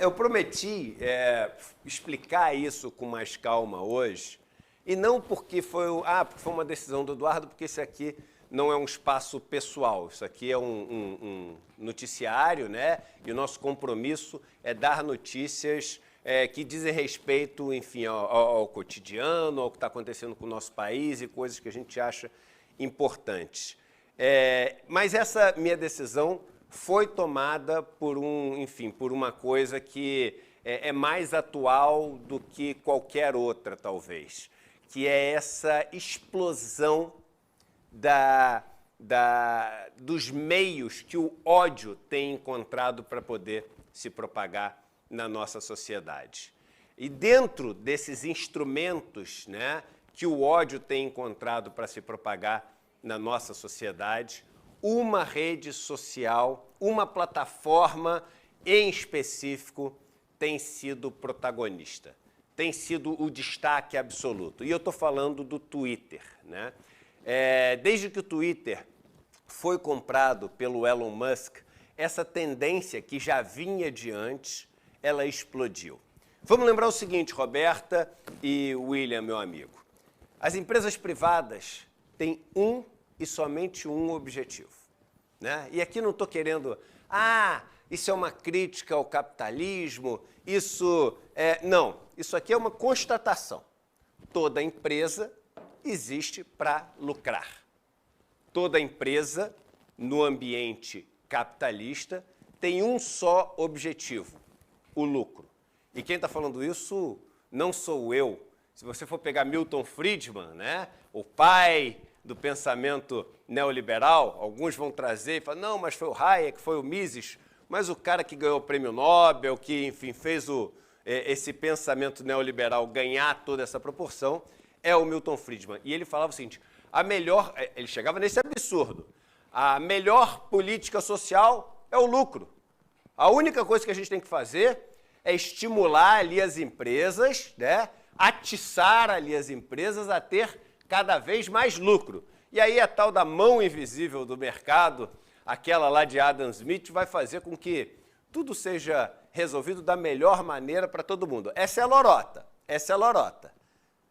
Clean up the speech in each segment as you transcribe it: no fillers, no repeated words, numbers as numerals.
Eu prometi explicar isso com mais calma hoje, e não porque porque foi uma decisão do Eduardo, porque isso aqui não é um espaço pessoal, isso aqui é um noticiário, né? E o nosso compromisso é dar notícias que dizem respeito, enfim, ao cotidiano, ao que está acontecendo com o nosso país e coisas que a gente acha importantes. Mas essa minha decisão foi tomada por por uma coisa que é mais atual do que qualquer outra, talvez, que é essa explosão dos meios que o ódio tem encontrado para poder se propagar na nossa sociedade. E dentro desses instrumentos, né, que o ódio tem encontrado para se propagar na nossa sociedade, uma rede social, uma plataforma em específico tem sido protagonista, tem sido o destaque absoluto. E eu estou falando do Twitter, né? Desde que o Twitter foi comprado pelo Elon Musk, essa tendência que já vinha de antes, ela explodiu. Vamos lembrar o seguinte, Roberta e William, meu amigo. As empresas privadas têm e somente um objetivo, né? E aqui não estou querendo, isso é uma crítica ao capitalismo, não, isso aqui é uma constatação. Toda empresa existe para lucrar. Toda empresa, no ambiente capitalista, tem um só objetivo, o lucro. E quem está falando isso não sou eu. Se você for pegar Milton Friedman, né, o pai do pensamento neoliberal, alguns vão trazer e falar, não, mas foi o Hayek, foi o Mises, mas o cara que ganhou o prêmio Nobel, que, enfim, fez esse pensamento neoliberal ganhar toda essa proporção, é o Milton Friedman. E ele falava o seguinte, ele chegava nesse absurdo, a melhor política social é o lucro. A única coisa que a gente tem que fazer é estimular ali as empresas, né, atiçar ali as empresas a ter cada vez mais lucro. E aí a tal da mão invisível do mercado, aquela lá de Adam Smith, vai fazer com que tudo seja resolvido da melhor maneira para todo mundo. Essa é a lorota.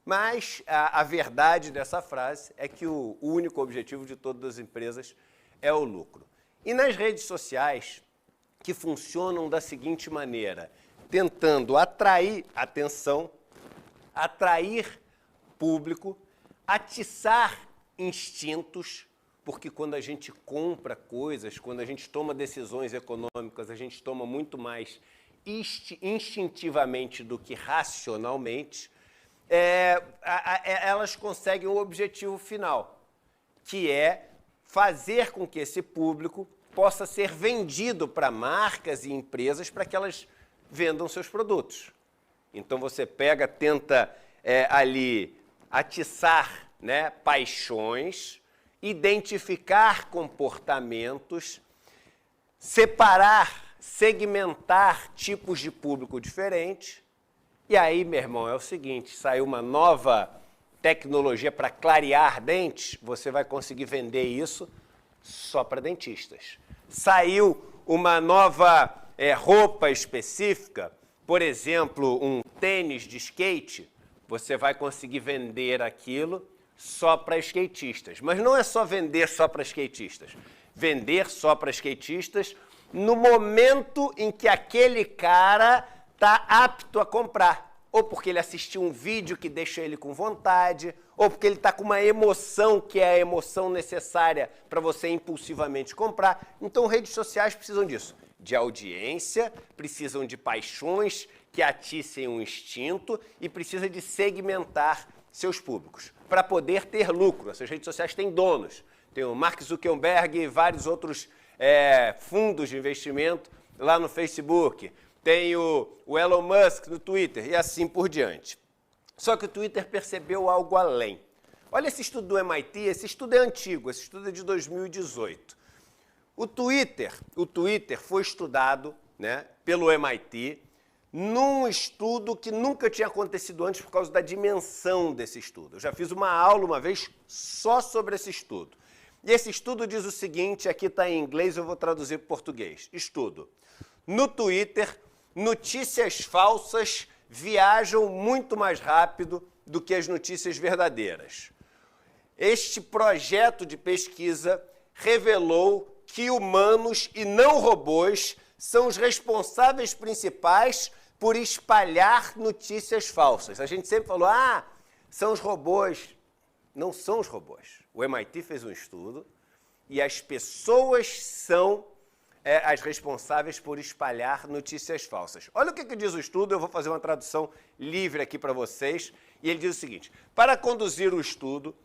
Mas a verdade dessa frase é que o único objetivo de todas as empresas é o lucro. E nas redes sociais, que funcionam da seguinte maneira, tentando atrair atenção, atrair público, atiçar instintos, porque quando a gente compra coisas, quando a gente toma decisões econômicas, a gente toma muito mais instintivamente do que racionalmente, elas conseguem o objetivo final, que é fazer com que esse público possa ser vendido para marcas e empresas para que elas vendam seus produtos. Então você tenta ali atiçar, né, paixões, identificar comportamentos, separar, segmentar tipos de público diferentes. E aí, meu irmão, é o seguinte, saiu uma nova tecnologia para clarear dentes, você vai conseguir vender isso só para dentistas. Saiu uma nova roupa específica, por exemplo, um tênis de skate, você vai conseguir vender aquilo só para skatistas. Mas não é só vender só para skatistas. Vender só para skatistas no momento em que aquele cara está apto a comprar. Ou porque ele assistiu um vídeo que deixa ele com vontade, ou porque ele está com uma emoção que é a emoção necessária para você impulsivamente comprar. Então, redes sociais precisam disso. De audiência, precisam de paixões que aticem um instinto e precisa de segmentar seus públicos para poder ter lucro. Essas redes sociais têm donos. Tem o Mark Zuckerberg e vários outros fundos de investimento lá no Facebook. Tem o Elon Musk no Twitter e assim por diante. Só que o Twitter percebeu algo além. Olha esse estudo do MIT, esse estudo é antigo, esse estudo é de 2018. O Twitter foi estudado, né, pelo MIT num estudo que nunca tinha acontecido antes por causa da dimensão desse estudo. Eu já fiz uma aula uma vez só sobre esse estudo. E esse estudo diz o seguinte, aqui está em inglês, eu vou traduzir para português. Estudo. No Twitter, notícias falsas viajam muito mais rápido do que as notícias verdadeiras. Este projeto de pesquisa revelou que humanos e não robôs são os responsáveis principais por espalhar notícias falsas. A gente sempre falou, são os robôs. Não são os robôs. O MIT fez um estudo e as pessoas são as responsáveis por espalhar notícias falsas. Olha o que diz o estudo, eu vou fazer uma tradução livre aqui para vocês, e ele diz o seguinte: para conduzir o estudo,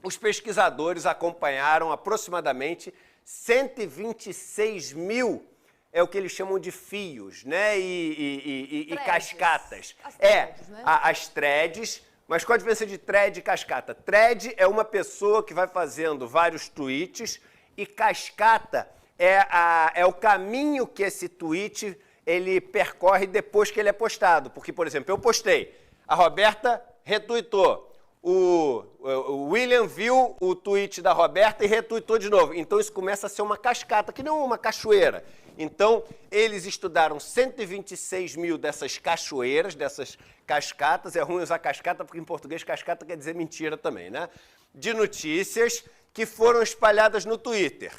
os pesquisadores acompanharam aproximadamente 126 mil, é o que eles chamam de fios, né? E cascatas. As threads. Mas qual a diferença de thread e cascata? Thread é uma pessoa que vai fazendo vários tweets e cascata é o caminho que esse tweet ele percorre depois que ele é postado. Porque, por exemplo, eu postei, a Roberta retweetou, o William viu o tweet da Roberta e retweetou de novo. Então isso começa a ser uma cascata, que não uma cachoeira. Então, eles estudaram 126 mil dessas cachoeiras, dessas cascatas. É ruim usar cascata, porque em português cascata quer dizer mentira também, né? De notícias que foram espalhadas no Twitter.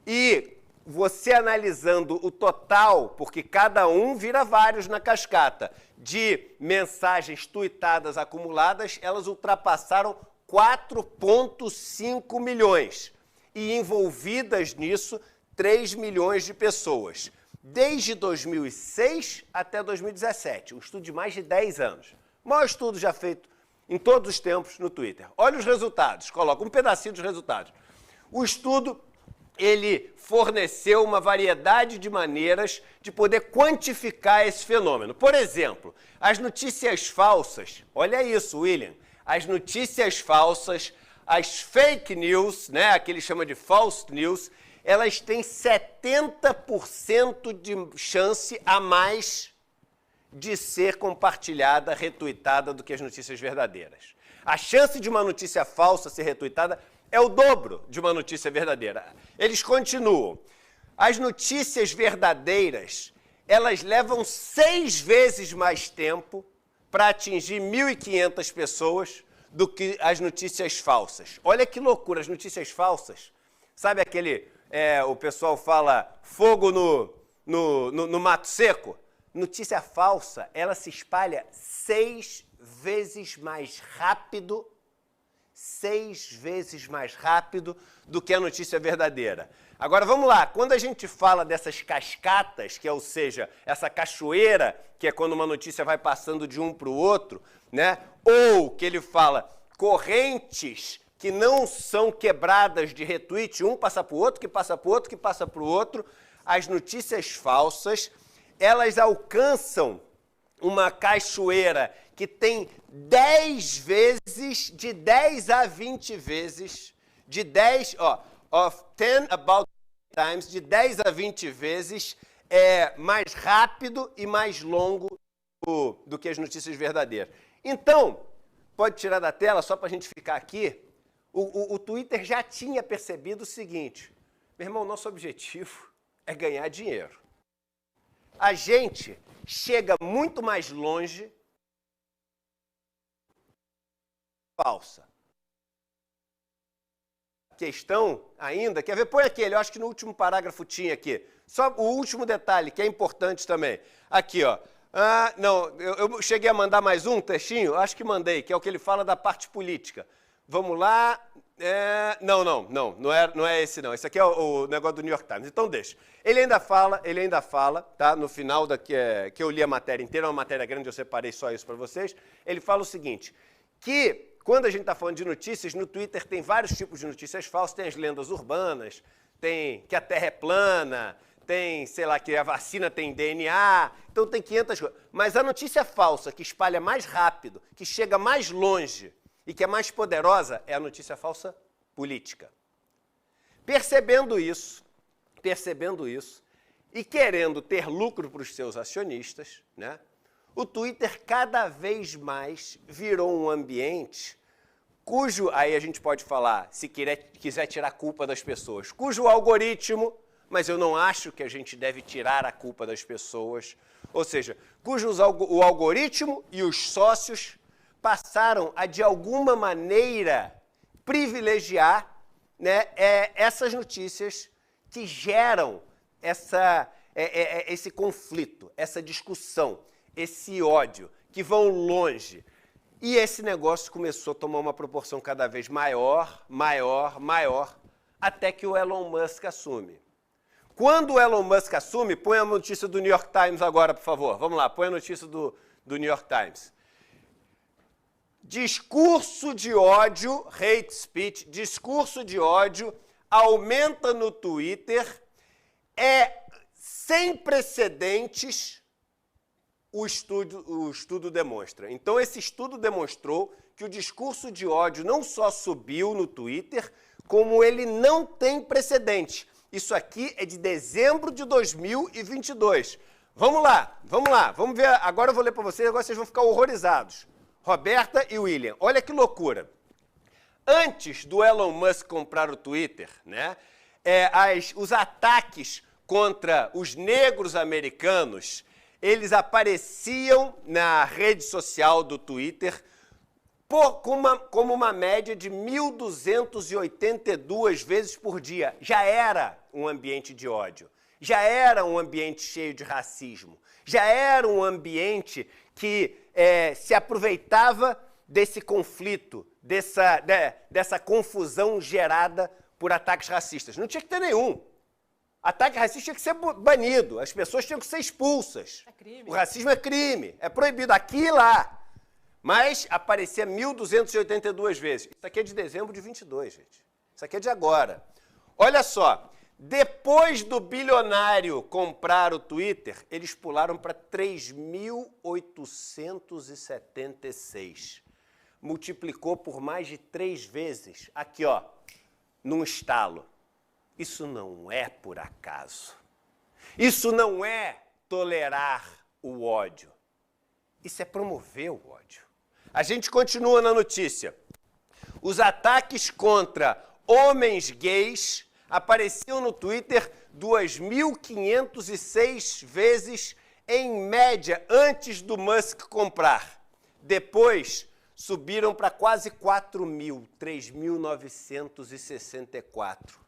E você analisando o total, porque cada um vira vários na cascata, de mensagens tuitadas acumuladas, elas ultrapassaram 4,5 milhões. E envolvidas nisso, 3 milhões de pessoas, desde 2006 até 2017, um estudo de mais de 10 anos. O maior estudo já feito em todos os tempos no Twitter. Olha os resultados, coloca um pedacinho dos resultados. O estudo, ele forneceu uma variedade de maneiras de poder quantificar esse fenômeno. Por exemplo, as notícias falsas, olha isso, William, as notícias falsas, as fake news, né, que ele chama de false news, elas têm 70% de chance a mais de ser compartilhada, retuitada do que as notícias verdadeiras. A chance de uma notícia falsa ser retuitada é o dobro de uma notícia verdadeira. Eles continuam. As notícias verdadeiras, elas levam 6 vezes mais tempo para atingir 1.500 pessoas do que as notícias falsas. Olha que loucura, as notícias falsas. Sabe aquele... o pessoal fala fogo no mato seco. Notícia falsa, ela se espalha 6 vezes mais rápido, 6 vezes mais rápido do que a notícia verdadeira. Agora, vamos lá, quando a gente fala dessas cascatas, que é, ou seja, essa cachoeira, que é quando uma notícia vai passando de um para o outro, né? Ou que ele fala correntes que não são quebradas de retweet, um passa para o outro, que passa para o outro, que passa para o outro. As notícias falsas, elas alcançam uma cachoeira que tem 10 vezes, de 10 a 20 vezes, de 10, of 10 about times, de 10 a 20 vezes, mais rápido e mais longo do que as notícias verdadeiras. Então, pode tirar da tela, só para a gente ficar aqui, o Twitter já tinha percebido o seguinte: meu irmão, nosso objetivo é ganhar dinheiro. A gente chega muito mais longe falsa. Questão ainda, quer ver? Põe aquele, eu acho que no último parágrafo tinha aqui. Só o último detalhe, que é importante também. Aqui, ó. Não, eu cheguei a mandar mais um textinho, acho que mandei, que é o que ele fala da parte política. Vamos lá. Não é esse não. Esse aqui é o negócio do New York Times. Então deixa. Ele ainda fala, tá? No final que eu li a matéria inteira, uma matéria grande, eu separei só isso para vocês. Ele fala o seguinte, que quando a gente está falando de notícias, no Twitter tem vários tipos de notícias falsas, tem as lendas urbanas, tem que a Terra é plana, tem, sei lá, que a vacina tem DNA, então tem 500 coisas. Mas a notícia falsa, que espalha mais rápido, que chega mais longe e que é mais poderosa, é a notícia falsa política. Percebendo isso, e querendo ter lucro para os seus acionistas, né, o Twitter cada vez mais virou um ambiente cujo, aí a gente pode falar, se quiser tirar a culpa das pessoas, cujo algoritmo, mas eu não acho que a gente deve tirar a culpa das pessoas, Ou seja, o algoritmo e os sócios passaram a, de alguma maneira, privilegiar, né, essas notícias que geram esse conflito, essa discussão, esse ódio, que vão longe. E esse negócio começou a tomar uma proporção cada vez maior, até que o Elon Musk assume. Quando o Elon Musk assume, põe a notícia do New York Times agora, por favor. Vamos lá, põe a notícia do New York Times. Discurso de ódio, hate speech, discurso de ódio aumenta no Twitter, sem precedentes, o estudo demonstra. Então, esse estudo demonstrou que o discurso de ódio não só subiu no Twitter, como ele não tem precedente. Isso aqui é de dezembro de 2022. Vamos lá, vamos ver. Agora eu vou ler para vocês, agora vocês vão ficar horrorizados. Roberta e William, olha que loucura. Antes do Elon Musk comprar o Twitter, né, os ataques contra os negros americanos, eles apareciam na rede social do Twitter como uma média de 1.282 vezes por dia. Já era um ambiente de ódio, já era um ambiente cheio de racismo, já era um ambiente que se aproveitava desse conflito, dessa confusão gerada por ataques racistas. Não tinha que ter nenhum. Ataque racista tinha que ser banido, as pessoas tinham que ser expulsas. É crime. O racismo é crime, é proibido aqui e lá. Mas aparecia 1.282 vezes. Isso aqui é de dezembro de 22, gente. Isso aqui é de agora. Olha só, depois do bilionário comprar o Twitter, eles pularam para 3.876. Multiplicou por mais de 3 vezes. Aqui, ó, num estalo. Isso não é por acaso. Isso não é tolerar o ódio. Isso é promover o ódio. A gente continua na notícia. Os ataques contra homens gays apareciam no Twitter 2.506 vezes em média antes do Musk comprar. Depois, subiram para quase 4.000, 3.964.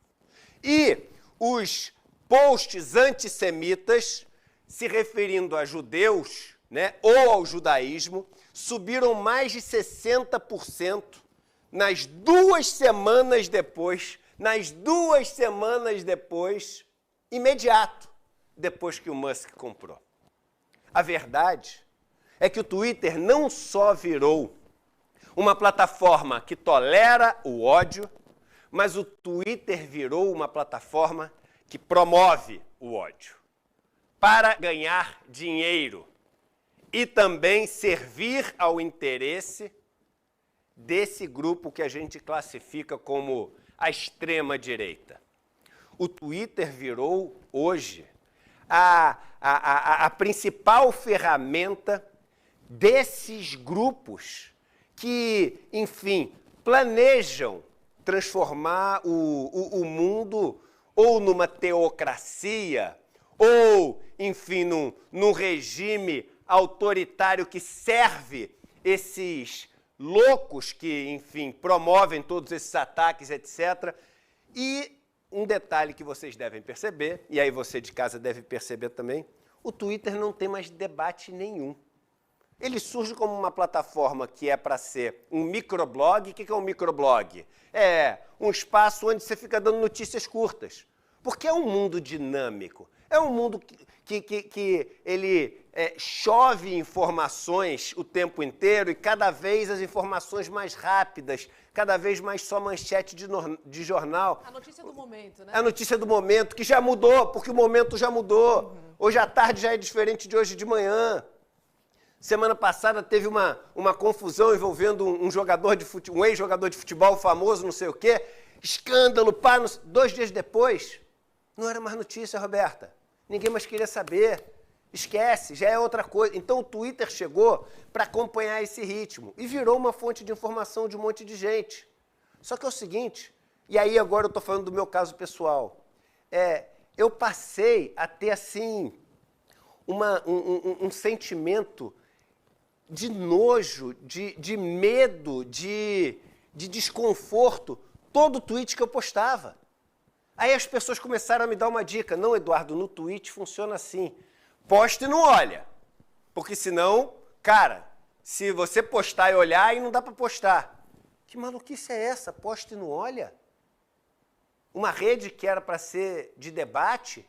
E os posts antissemitas, se referindo a judeus, né, ou ao judaísmo, subiram mais de 60% nas 2 semanas depois, imediato, depois que o Musk comprou. A verdade é que o Twitter não só virou uma plataforma que tolera o ódio, mas o Twitter virou uma plataforma que promove o ódio para ganhar dinheiro e também servir ao interesse desse grupo que a gente classifica como a extrema-direita. O Twitter virou, hoje, a principal ferramenta desses grupos que, enfim, planejam transformar o mundo ou numa teocracia, ou, enfim, num regime autoritário que serve esses loucos que, enfim, promovem todos esses ataques, etc. E um detalhe que vocês devem perceber, e aí você de casa deve perceber também, o Twitter não tem mais debate nenhum. Ele surge como uma plataforma que é para ser um microblog. O que é um microblog? É um espaço onde você fica dando notícias curtas. Porque é um mundo dinâmico. É um mundo que ele chove informações o tempo inteiro e cada vez as informações mais rápidas, cada vez mais só manchete de jornal. A notícia do momento, né? A notícia do momento, que já mudou, porque o momento já mudou. Hoje à tarde já é diferente de hoje de manhã. Semana passada teve uma confusão envolvendo um jogador de futebol, um ex-jogador de futebol famoso, não sei o quê. Escândalo, pá, 2 dias depois, não era mais notícia, Roberta. Ninguém mais queria saber. Esquece, já é outra coisa. Então o Twitter chegou para acompanhar esse ritmo e virou uma fonte de informação de um monte de gente. Só que é o seguinte, e aí agora eu estou falando do meu caso pessoal, eu passei a ter, assim, um sentimento de nojo, de medo, de desconforto, todo tweet que eu postava. Aí as pessoas começaram a me dar uma dica. Não, Eduardo, no tweet funciona assim. Posta e não olha. Porque senão, cara, se você postar e olhar, aí não dá para postar. Que maluquice é essa? Posta e não olha? Uma rede que era para ser de debate?